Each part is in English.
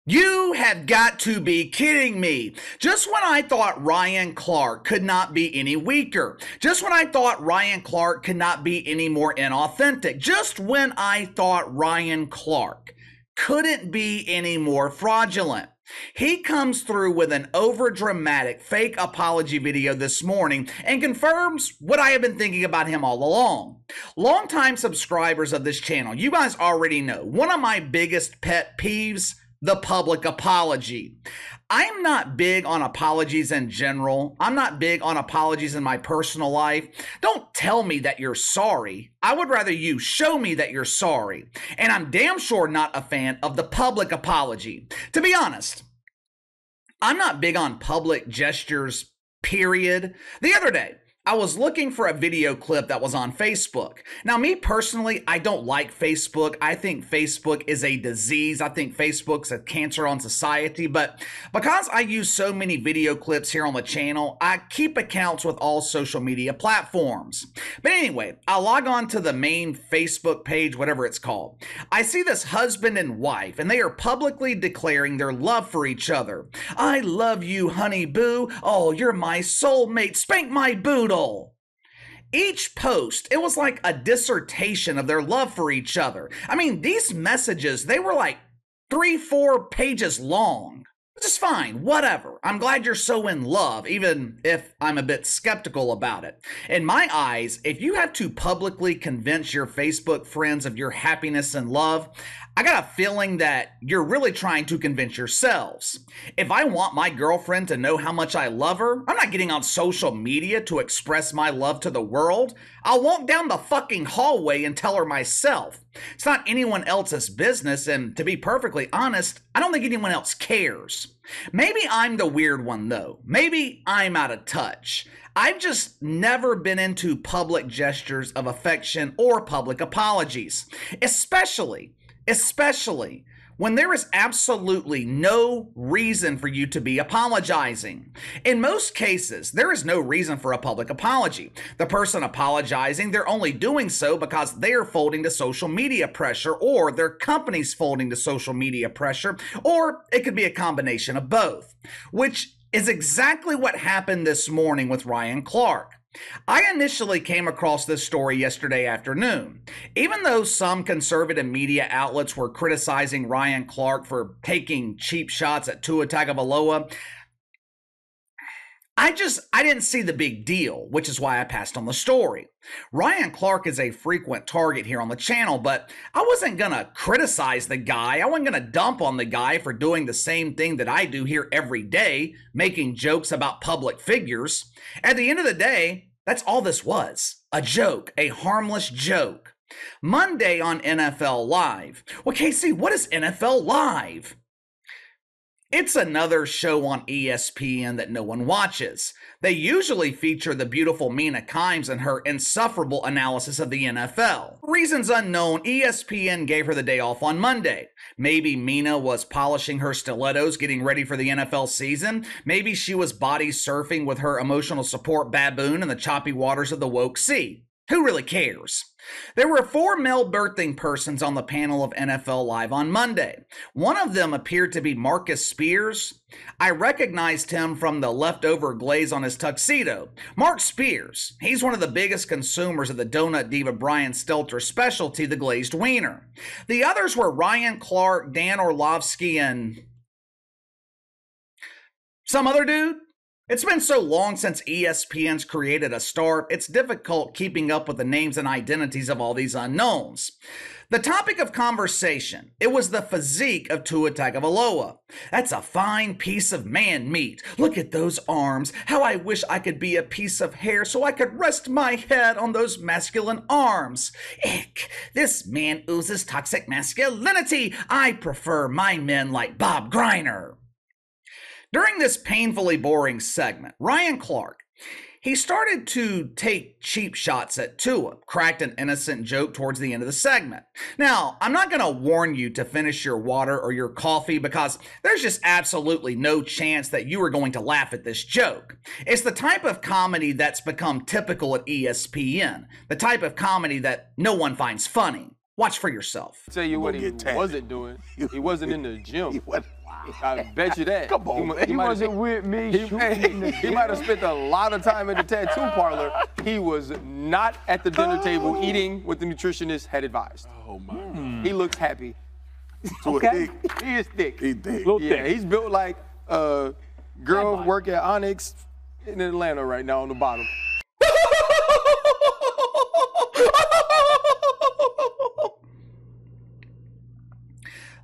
You have got to be kidding me. Just when I thought Ryan Clark could not be any weaker. Just when I thought Ryan Clark could not be any more inauthentic. Just when I thought Ryan Clark couldn't be any more fraudulent. He comes through with an overdramatic fake apology video this morning and confirms what I have been thinking about him all along. Longtime subscribers of this channel, you guys already know, one of my biggest pet peeves, the public apology. I'm not big on apologies in general. I'm not big on apologies in my personal life. Don't tell me that you're sorry. I would rather you show me that you're sorry. And I'm damn sure not a fan of the public apology. To be honest, I'm not big on public gestures, period. The other day, I was looking for a video clip that was on Facebook. Now, me personally, I don't like Facebook. I think Facebook is a disease. I think Facebook's a cancer on society. But because I use so many video clips here on the channel, I keep accounts with all social media platforms. But anyway, I log on to the main Facebook page, whatever it's called. I see this husband and wife, and they are publicly declaring their love for each other. I love you, honey boo. Oh, you're my soulmate. Spank my boodle. Each post, it was like a dissertation of their love for each other. I mean, these messages, they were like 3-4 pages long. Just fine, whatever. I'm glad you're so in love, even if I'm a bit skeptical about it. In my eyes, if you have to publicly convince your Facebook friends of your happiness and love, I got a feeling that you're really trying to convince yourselves. If I want my girlfriend to know how much I love her, I'm not getting on social media to express my love to the world. I'll walk down the fucking hallway and tell her myself. It's not anyone else's business, and to be perfectly honest, I don't think anyone else cares. Maybe I'm the weird one though. Maybe I'm out of touch. I've just never been into public gestures of affection or public apologies, especially when there is absolutely no reason for you to be apologizing. In most cases, there is no reason for a public apology. The person apologizing, they're only doing so because they're folding to social media pressure, or their company's folding to social media pressure, or it could be a combination of both, which is exactly what happened this morning with Ryan Clark. I initially came across this story yesterday afternoon. Even though some conservative media outlets were criticizing Ryan Clark for taking cheap shots at Tua Tagovailoa, I didn't see the big deal, which is why I passed on the story. Ryan Clark is a frequent target here on the channel, but I wasn't gonna criticize the guy. I wasn't gonna dump on the guy for doing the same thing that I do here every day, making jokes about public figures. At the end of the day, that's all this was. A joke, a harmless joke. Monday on NFL Live. Well, Casey, what is NFL Live? It's another show on ESPN that no one watches. They usually feature the beautiful Mina Kimes and her insufferable analysis of the NFL. Reasons unknown, ESPN gave her the day off on Monday. Maybe Mina was polishing her stilettos getting ready for the NFL season. Maybe she was body surfing with her emotional support baboon in the choppy waters of the woke sea. Who really cares? There were 4 male birthing persons on the panel of NFL Live on Monday. One of them appeared to be Marcus Spears. I recognized him from the leftover glaze on his tuxedo. Mark Spears, he's one of the biggest consumers of the donut diva Brian Stelter specialty, the glazed wiener. The others were Ryan Clark, Dan Orlovsky, and some other dude. It's been so long since ESPN's created a star, it's difficult keeping up with the names and identities of all these unknowns. The topic of conversation, it was the physique of Tua Tagovailoa. That's a fine piece of man meat. Look at those arms. How I wish I could be a piece of hair so I could rest my head on those masculine arms. Ick, this man oozes toxic masculinity. I prefer my men like Bob Greiner. During this painfully boring segment, Ryan Clark, he started to take cheap shots at Tua, cracked an innocent joke towards the end of the segment. Now, I'm not going to warn you to finish your water or your coffee because there's just absolutely no chance that you are going to laugh at this joke. It's the type of comedy that's become typical at ESPN, the type of comedy that no one finds funny. Watch for yourself. I'll tell you what he wasn't doing. He wasn't in the gym. I bet you that. Come on, He wasn't with me shooting the He might have spent a lot of time at the tattoo parlor. He was not at the dinner table eating what the nutritionist had advised. Oh, my God. He looks happy. Okay. He is thick. He thick. Little Yeah, thick. he's built like a girl work at Onyx in Atlanta right now on the bottom.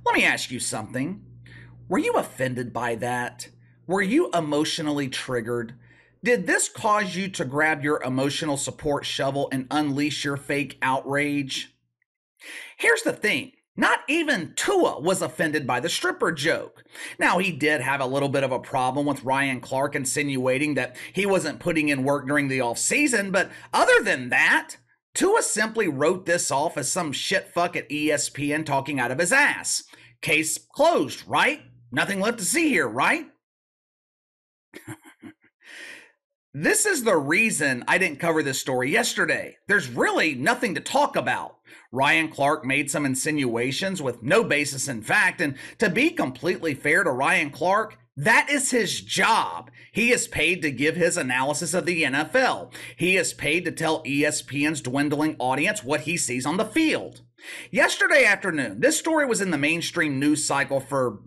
Let me ask you something. Were you offended by that? Were you emotionally triggered? Did this cause you to grab your emotional support shovel and unleash your fake outrage? Here's the thing. Not even Tua was offended by the stripper joke. Now, he did have a little bit of a problem with Ryan Clark insinuating that he wasn't putting in work during the offseason, but other than that, Tua simply wrote this off as some shitfuck at ESPN talking out of his ass. Case closed, right? Nothing left to see here, right? This is the reason I didn't cover this story yesterday. There's really nothing to talk about. Ryan Clark made some insinuations with no basis in fact, and to be completely fair to Ryan Clark, that is his job. He is paid to give his analysis of the NFL. He is paid to tell ESPN's dwindling audience what he sees on the field. Yesterday afternoon, this story was in the mainstream news cycle for,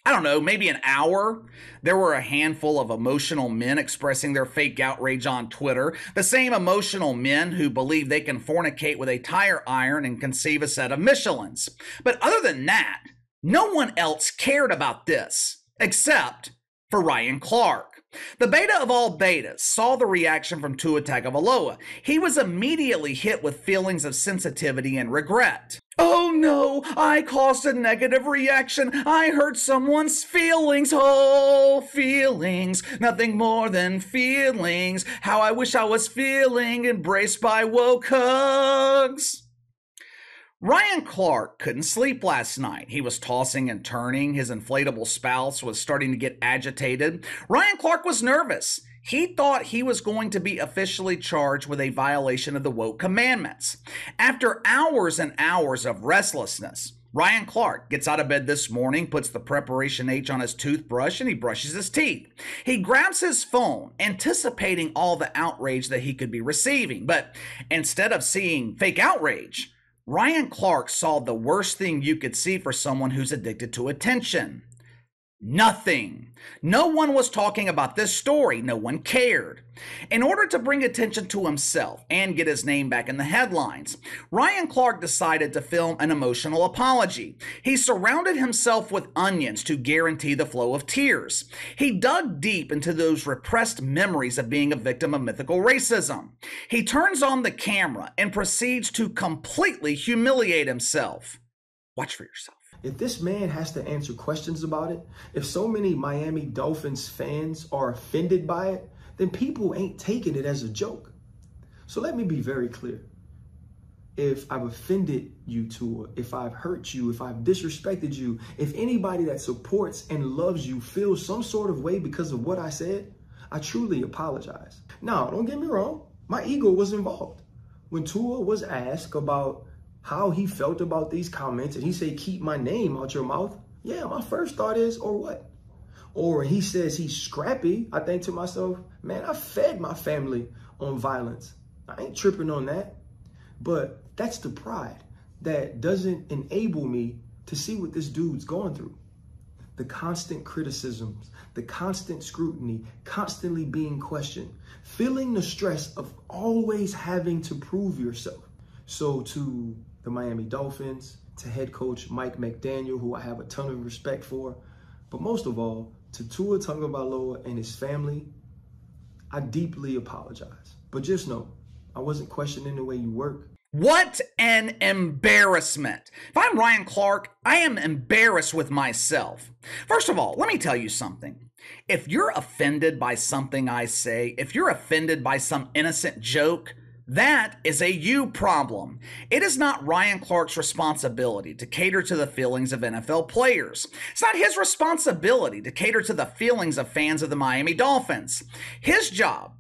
I don't know, maybe an hour. There were a handful of emotional men expressing their fake outrage on Twitter. The same emotional men who believe they can fornicate with a tire iron and conceive a set of Michelins. But other than that, no one else cared about this, except for Ryan Clark. The beta of all betas saw the reaction from Tua Tagovailoa. He was immediately hit with feelings of sensitivity and regret. Oh no, I caused a negative reaction. I hurt someone's feelings. Oh, feelings, nothing more than feelings. How I wish I was feeling embraced by woke hugs. Ryan Clark couldn't sleep last night. He was tossing and turning. His inflatable spouse was starting to get agitated. Ryan Clark was nervous. He thought he was going to be officially charged with a violation of the woke commandments. After hours and hours of restlessness, Ryan Clark gets out of bed this morning, puts the preparation H on his toothbrush, and he brushes his teeth. He grabs his phone, anticipating all the outrage that he could be receiving. But instead of seeing fake outrage, Ryan Clark saw the worst thing you could see for someone who's addicted to attention. Nothing. No one was talking about this story. No one cared. In order to bring attention to himself and get his name back in the headlines, Ryan Clark decided to film an emotional apology. He surrounded himself with onions to guarantee the flow of tears. He dug deep into those repressed memories of being a victim of mythical racism. He turns on the camera and proceeds to completely humiliate himself. Watch for yourself. If this man has to answer questions about it, if so many Miami Dolphins fans are offended by it, then people ain't taking it as a joke. So let me be very clear. If I've offended you, Tua, if I've hurt you, if I've disrespected you, if anybody that supports and loves you feels some sort of way because of what I said, I truly apologize. Now, don't get me wrong. My ego was involved. When Tua was asked about how he felt about these comments, and he said, keep my name out your mouth. Yeah, my first thought is, or what? Or he says he's scrappy. I think to myself, man, I fed my family on violence. I ain't tripping on that. But that's the pride that doesn't enable me to see what this dude's going through. The constant criticisms, the constant scrutiny, constantly being questioned, feeling the stress of always having to prove yourself. So to the Miami Dolphins, to head coach Mike McDaniel, who I have a ton of respect for, but most of all, to Tua Tagovailoa and his family, I deeply apologize. But just know, I wasn't questioning the way you work. What an embarrassment. If I'm Ryan Clark, I am embarrassed with myself. First of all, let me tell you something. If you're offended by something I say, if you're offended by some innocent joke, that is a you problem. It is not Ryan Clark's responsibility to cater to the feelings of NFL players. It's not his responsibility to cater to the feelings of fans of the Miami Dolphins. His job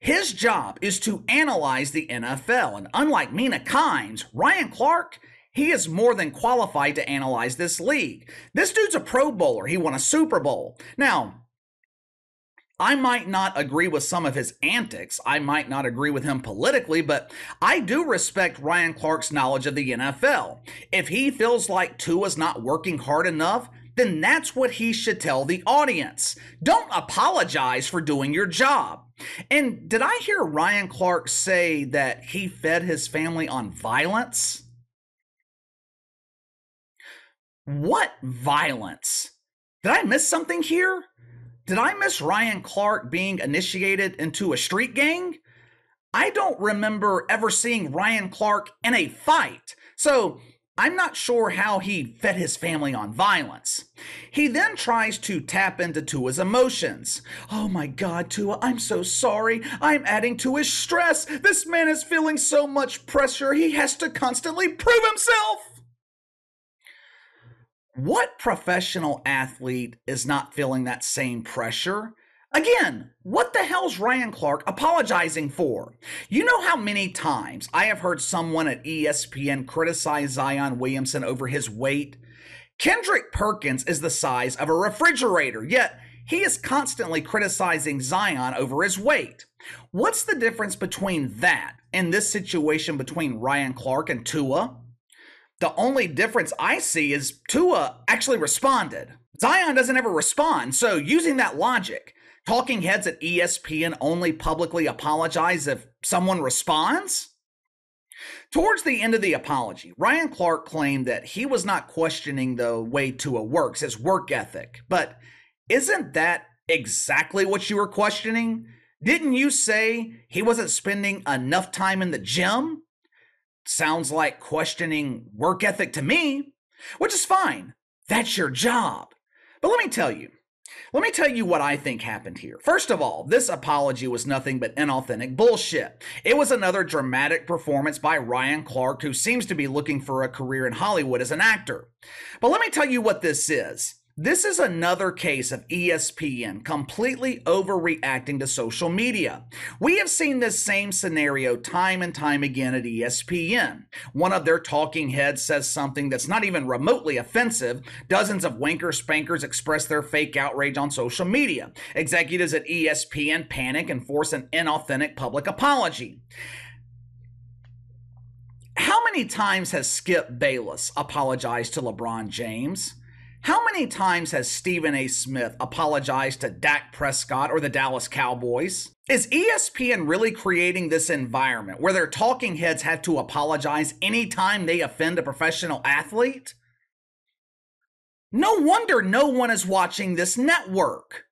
is to analyze the NFL. And unlike Mina Kimes, Ryan Clark, He is more than qualified to analyze this league. This dude's a Pro Bowler. He won a Super Bowl. Now, I might not agree with some of his antics. I might not agree with him politically, but I do respect Ryan Clark's knowledge of the NFL. If he feels like Tua's not working hard enough, then that's what he should tell the audience. Don't apologize for doing your job. And did I hear Ryan Clark say that he fed his family on violence? What violence? Did I miss something here? Did I miss Ryan Clark being initiated into a street gang? I don't remember ever seeing Ryan Clark in a fight. So I'm not sure how he fed his family on violence. He then tries to tap into Tua's emotions. Oh my God, Tua, I'm so sorry. I'm adding to his stress. This man is feeling so much pressure. He has to constantly prove himself. What professional athlete is not feeling that same pressure? Again, what the hell's Ryan Clark apologizing for? You know how many times I have heard someone at ESPN criticize Zion Williamson over his weight? Kendrick Perkins is the size of a refrigerator, yet he is constantly criticizing Zion over his weight. What's the difference between that and this situation between Ryan Clark and Tua? The only difference I see is Tua actually responded. Zion doesn't ever respond, so using that logic, talking heads at ESPN only publicly apologize if someone responds? Towards the end of the apology, Ryan Clark claimed that he was not questioning the way Tua works, his work ethic. But isn't that exactly what you were questioning? Didn't you say he wasn't spending enough time in the gym? Sounds like questioning work ethic to me, which is fine. That's your job. But let me tell you what I think happened here. First of all, this apology was nothing but inauthentic bullshit. It was another dramatic performance by Ryan Clark, who seems to be looking for a career in Hollywood as an actor. But let me tell you what this is. This is another case of ESPN completely overreacting to social media. We have seen this same scenario time and time again at ESPN. One of their talking heads says something that's not even remotely offensive. Dozens of wanker spankers express their fake outrage on social media. Executives at ESPN panic and force an inauthentic public apology. How many times has Skip Bayless apologized to LeBron James? How many times has Stephen A. Smith apologized to Dak Prescott or the Dallas Cowboys? Is ESPN really creating this environment where their talking heads have to apologize anytime they offend a professional athlete? No wonder no one is watching this network.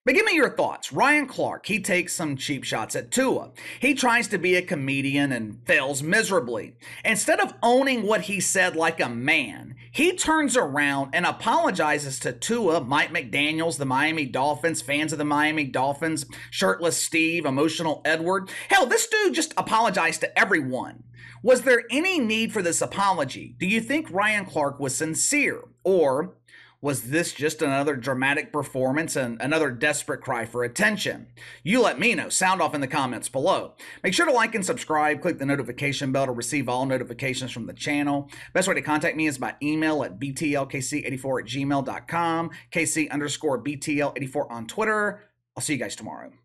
But give me your thoughts. Ryan Clark, he takes some cheap shots at Tua. He tries to be a comedian and fails miserably. Instead of owning what he said like a man, he turns around and apologizes to Tua, Mike McDaniels, the Miami Dolphins, fans of the Miami Dolphins, Shirtless Steve, Emotional Edward. Hell, this dude just apologized to everyone. Was there any need for this apology? Do you think Ryan Clark was sincere? Or was this just another dramatic performance and another desperate cry for attention? You let me know. Sound off in the comments below. Make sure to like and subscribe. Click the notification bell to receive all notifications from the channel. Best way to contact me is by email at btlkc84@gmail.com, KC_BTL84 on Twitter. I'll see you guys tomorrow.